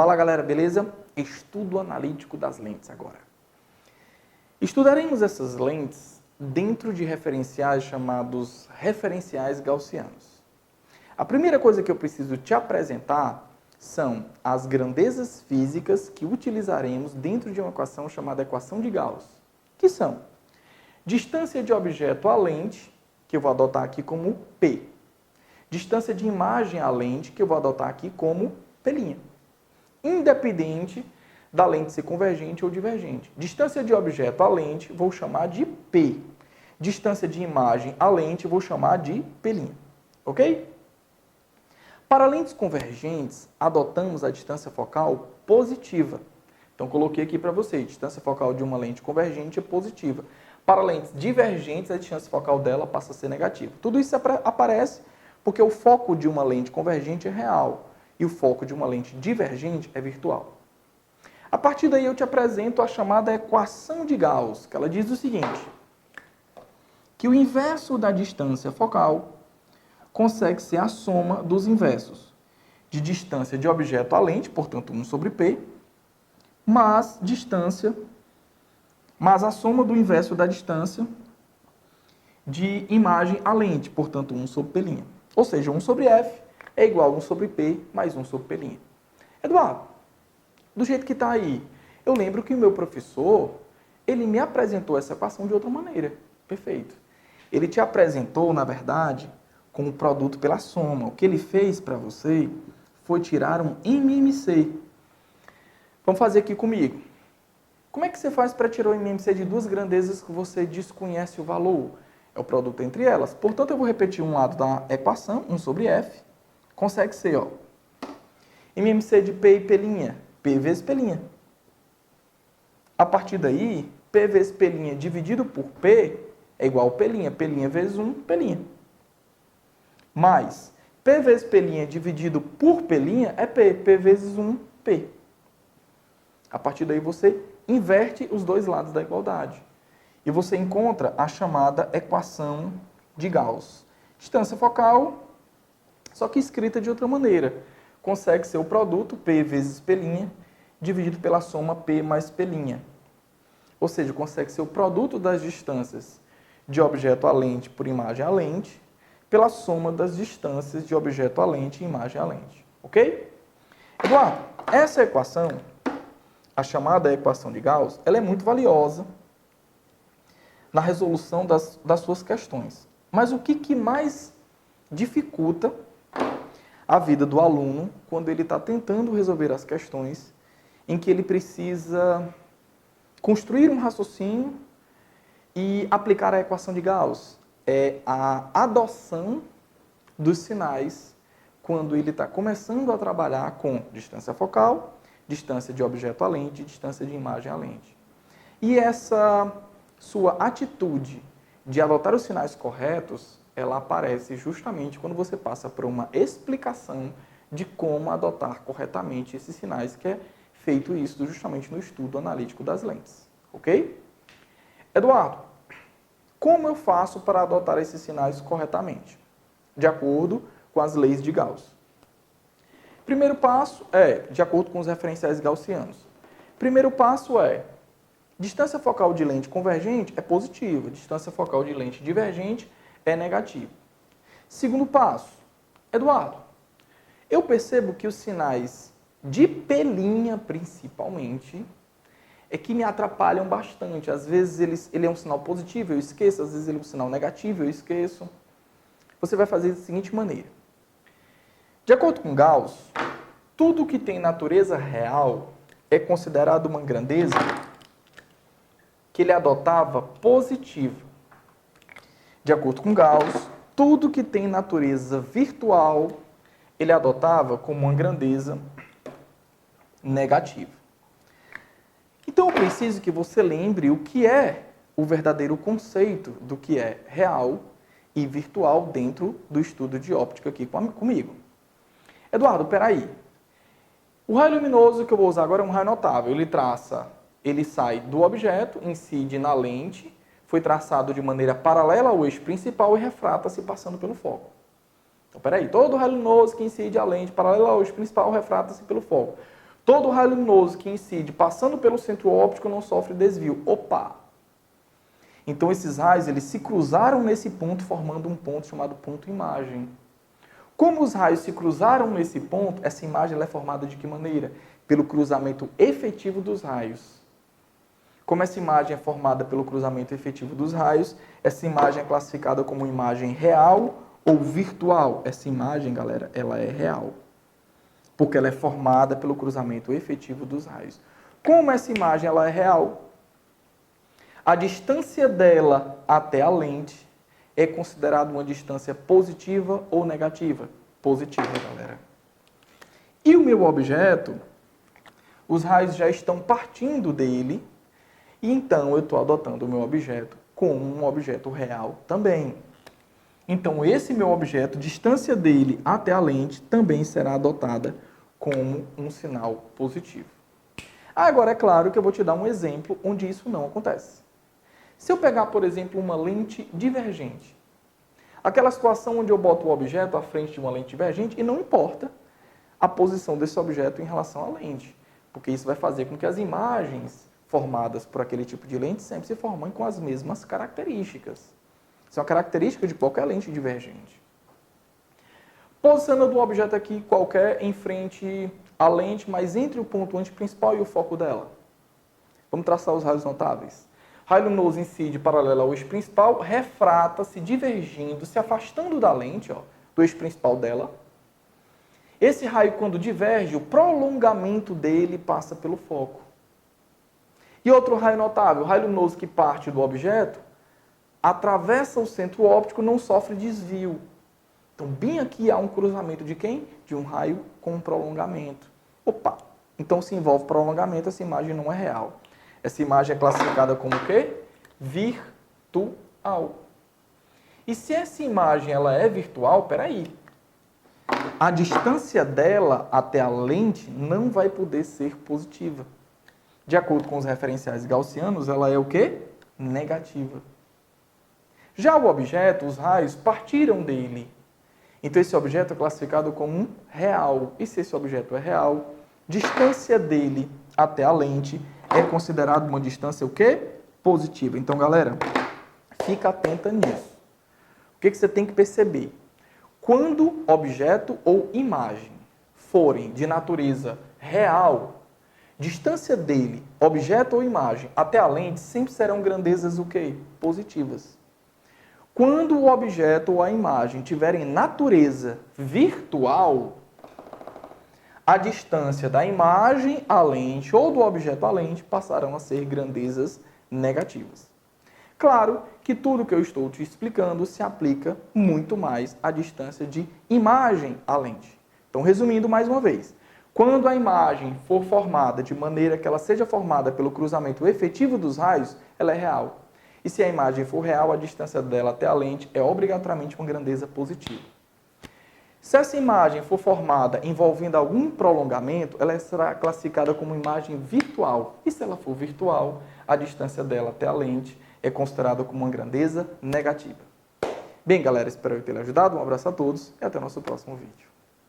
Fala galera, beleza? Estudo analítico das lentes agora. Estudaremos essas lentes dentro de referenciais chamados referenciais gaussianos. A primeira coisa que eu preciso te apresentar são as grandezas físicas que utilizaremos dentro de uma equação chamada equação de Gauss, que são distância de objeto à lente, que eu vou adotar aqui como P. Distância de imagem à lente, que eu vou adotar aqui como P'. Independente da lente ser convergente ou divergente. Distância de objeto à lente, vou chamar de P. Distância de imagem à lente, vou chamar de P'. Ok? Para lentes convergentes, adotamos a distância focal positiva. Então, coloquei aqui para você, a distância focal de uma lente convergente é positiva. Para lentes divergentes, a distância focal dela passa a ser negativa. Tudo isso aparece porque o foco de uma lente convergente é real e o foco de uma lente divergente é virtual. A partir daí, eu te apresento a chamada equação de Gauss, que ela diz o seguinte, que o inverso da distância focal consegue ser a soma dos inversos de distância de objeto à lente, portanto 1 sobre P, mais a soma do inverso da distância de imagem à lente, portanto 1 sobre P'. Ou seja, 1 sobre F é igual a 1 sobre P mais 1 sobre P'. Eduardo, do jeito que está aí, eu lembro que o meu professor, ele me apresentou essa equação de outra maneira. Perfeito. Ele te apresentou, na verdade, como produto pela soma. O que ele fez para você foi tirar um MMC. Vamos fazer aqui comigo. Como é que você faz para tirar o MMC de duas grandezas que você desconhece o valor? É o produto entre elas. Portanto, eu vou repetir um lado da equação, 1 sobre F. Consegue ser, ó, MMC de P e P', P vezes P'. A partir daí, P vezes P' dividido por P é igual a P', P' vezes 1, P'. Mais P vezes P' dividido por P' é P, P vezes 1, P. A partir daí, você inverte os dois lados da igualdade. E você encontra a chamada equação de Gauss. Distância focal, só que escrita de outra maneira. Consegue ser o produto P vezes P' dividido pela soma P mais P'. Ou seja, consegue ser o produto das distâncias de objeto à lente por imagem à lente pela soma das distâncias de objeto à lente e imagem à lente. Ok? Eduardo, essa equação, a chamada equação de Gauss, ela é muito valiosa na resolução das suas questões. Mas o que mais dificulta a vida do aluno quando ele está tentando resolver as questões em que ele precisa construir um raciocínio e aplicar a equação de Gauss? É a adoção dos sinais quando ele está começando a trabalhar com distância focal, distância de objeto à lente e distância de imagem à lente. E essa sua atitude de adotar os sinais corretos, ela aparece justamente quando você passa por uma explicação de como adotar corretamente esses sinais, que é feito isso justamente no estudo analítico das lentes. Ok? Eduardo, como eu faço para adotar esses sinais corretamente? De acordo com as leis de Gauss. Primeiro passo é, de acordo com os referenciais gaussianos. Primeiro passo é, distância focal de lente convergente é positiva, distância focal de lente divergente é negativa. Segundo passo, Eduardo, eu percebo que os sinais de P', principalmente, é que me atrapalham bastante. Às vezes ele é um sinal positivo, eu esqueço, às vezes ele é um sinal negativo, eu esqueço. Você vai fazer da seguinte maneira. De acordo com Gauss, tudo que tem natureza real é considerado uma grandeza que ele adotava positiva. De acordo com Gauss, tudo que tem natureza virtual, ele adotava como uma grandeza negativa. Então, eu preciso que você lembre o que é o verdadeiro conceito do que é real e virtual dentro do estudo de óptica aqui comigo. Eduardo, peraí. O raio luminoso que eu vou usar agora é um raio notável. Ele sai do objeto, incide na lente, foi traçado de maneira paralela ao eixo principal e refrata-se passando pelo foco. Então, peraí, todo raio luminoso que incide a lente paralela ao eixo principal refrata-se pelo foco. Todo raio luminoso que incide passando pelo centro óptico não sofre desvio. Opa! Então esses raios eles se cruzaram nesse ponto, formando um ponto chamado ponto imagem. Como os raios se cruzaram nesse ponto, essa imagem ela é formada de que maneira? Pelo cruzamento efetivo dos raios. Como essa imagem é formada pelo cruzamento efetivo dos raios, essa imagem é classificada como imagem real ou virtual. Essa imagem, galera, ela é real, porque ela é formada pelo cruzamento efetivo dos raios. Como essa imagem ela é real? A distância dela até a lente é considerada uma distância positiva ou negativa? Positiva, galera. E o meu objeto, os raios já estão partindo dele, e então eu estou adotando o meu objeto como um objeto real também. Então esse meu objeto, distância dele até a lente, também será adotada como um sinal positivo. Agora é claro que eu vou te dar um exemplo onde isso não acontece. Se eu pegar, por exemplo, uma lente divergente, aquela situação onde eu boto o objeto à frente de uma lente divergente e não importa a posição desse objeto em relação à lente, porque isso vai fazer com que as imagens formadas por aquele tipo de lente sempre se formem com as mesmas características. Isso é uma característica de qualquer lente divergente. Posicionando um objeto aqui qualquer em frente à lente, mas entre o ponto antiprincipal e o foco dela. Vamos traçar os raios notáveis. Raio luminoso incide paralelo ao eixo principal, refrata, se divergindo, se afastando da lente, ó, do eixo principal dela. Esse raio, quando diverge, o prolongamento dele passa pelo foco. E outro raio notável, raio luminoso que parte do objeto, atravessa o centro óptico, não sofre desvio. Então, bem aqui há um cruzamento de quem? De um raio com prolongamento. Opa! Então, se envolve prolongamento, essa imagem não é real. Essa imagem é classificada como o quê? Virtual. E se essa imagem ela é virtual, peraí. A distância dela até a lente não vai poder ser positiva. De acordo com os referenciais gaussianos, ela é o quê? Negativa. Já o objeto, os raios, partiram dele. Então esse objeto é classificado como um real. E se esse objeto é real, distância dele até a lente é considerado uma distância o quê? Positiva. Então, galera, fica atenta nisso. O que você tem que perceber? Quando objeto ou imagem forem de natureza real, distância dele, objeto ou imagem, até a lente, sempre serão grandezas o quê? Positivas. Quando o objeto ou a imagem tiverem natureza virtual, a distância da imagem à lente ou do objeto à lente passarão a ser grandezas negativas. Claro que tudo que eu estou te explicando se aplica muito mais à distância de imagem à lente. Então, resumindo mais uma vez, quando a imagem for formada de maneira que ela seja formada pelo cruzamento efetivo dos raios, ela é real. E se a imagem for real, a distância dela até a lente é obrigatoriamente uma grandeza positiva. Se essa imagem for formada envolvendo algum prolongamento, ela será classificada como imagem virtual. E se ela for virtual, a distância dela até a lente é considerada como uma grandeza negativa. Bem, galera, espero ter ajudado. Um abraço a todos e até o nosso próximo vídeo.